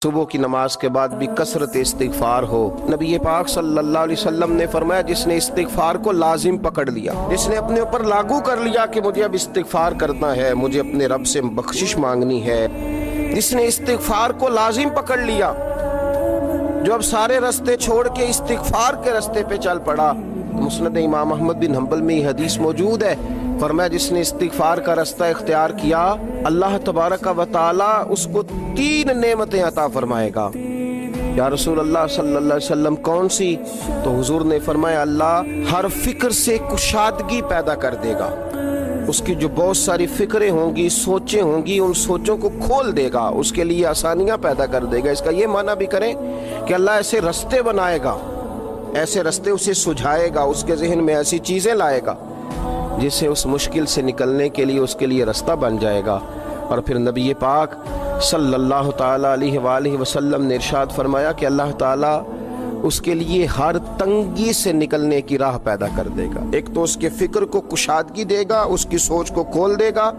صبح کی نماز کے بعد بھی کثرت استغفار ہو۔ نبی پاک صلی اللہ علیہ وسلم نے فرمایا جس نے استغفار کو لازم پکڑ لیا، جس نے اپنے اوپر لاگو کر لیا کہ مجھے اب استغفار کرنا ہے، مجھے اپنے رب سے بخشش مانگنی ہے، جس نے استغفار کو لازم پکڑ لیا، جو اب سارے رستے چھوڑ کے استغفار کے رستے پہ چل پڑا۔ مسند امام احمد بن حنبل میں یہ حدیث موجود ہے، فرمایا جس نے استغفار کا رستہ اختیار کیا اللہ تبارک و تعالی اس کو 3 نعمتیں عطا فرمائے گا۔ یا رسول اللہ صلی اللہ علیہ وسلم کون سی؟ تو حضور نے فرمایا اللہ ہر فکر سے کشادگی پیدا کر دے گا، اس کی جو بہت ساری فکریں ہوں گی، سوچیں ہوں گی، ان سوچوں کو کھول دے گا، اس کے لیے آسانیاں پیدا کر دے گا۔ اس کا یہ معنی بھی کریں کہ اللہ ایسے رستے بنائے گا، ایسے رستے اسے سجھائے گا، اس کے ذہن میں ایسی چیزیں لائے گا جس سے اس مشکل سے نکلنے کے لیے اس کے لیے رستہ بن جائے گا۔ اور پھر نبی پاک صلی اللہ تعالیٰ علیہ وآلہ وسلم نے ارشاد فرمایا کہ اللہ تعالیٰ اس کے لیے ہر تنگی سے نکلنے کی راہ پیدا کر دے گا۔ ایک تو اس کے فکر کو کشادگی دے گا، اس کی سوچ کو کھول دے گا،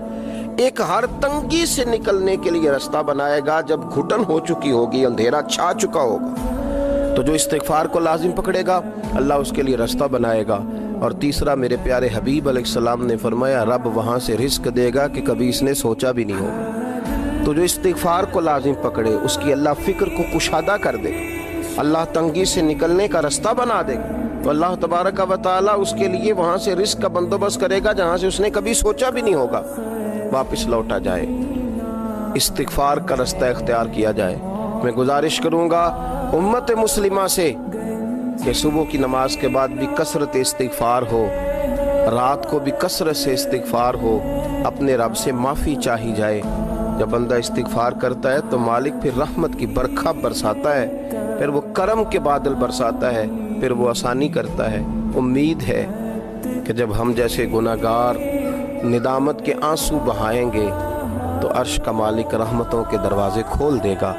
ایک ہر تنگی سے نکلنے کے لیے رستہ بنائے گا۔ جب گھٹن ہو چکی ہوگی، اندھیرا چھا چکا ہوگا، تو جو استغفار کو لازم پکڑے گا اللہ اس کے لیے رستہ بنائے گا۔ اور تیسرا میرے پیارے حبیب علیہ السلام نے فرمایا رب وہاں سے رزق دے گا کہ کبھی اس نے سوچا بھی نہیں ہوگا۔ تو جو استغفار کو لازم پکڑے اس کی اللہ فکر کو کشادہ کر دے گا، اللہ تنگی سے نکلنے کا رستہ بنا دے گا، تو اللہ تبارک و تعالیٰ اس کے لیے وہاں سے رزق کا بندوبست کرے گا جہاں سے اس نے کبھی سوچا بھی نہیں ہوگا، واپس لوٹا جائے، استغفار کا رستہ اختیار کیا جائے۔ میں گزارش کروں گا امت مسلمہ سے کہ صبح کی نماز کے بعد بھی کثرت استغفار ہو، رات کو بھی کثرت سے استغفار ہو، اپنے رب سے معافی چاہی جائے۔ جب بندہ استغفار کرتا ہے تو مالک پھر رحمت کی برکھا برساتا ہے، پھر وہ کرم کے بادل برساتا ہے، پھر وہ آسانی کرتا ہے۔ امید ہے کہ جب ہم جیسے گناہگار ندامت کے آنسو بہائیں گے تو عرش کا مالک رحمتوں کے دروازے کھول دے گا۔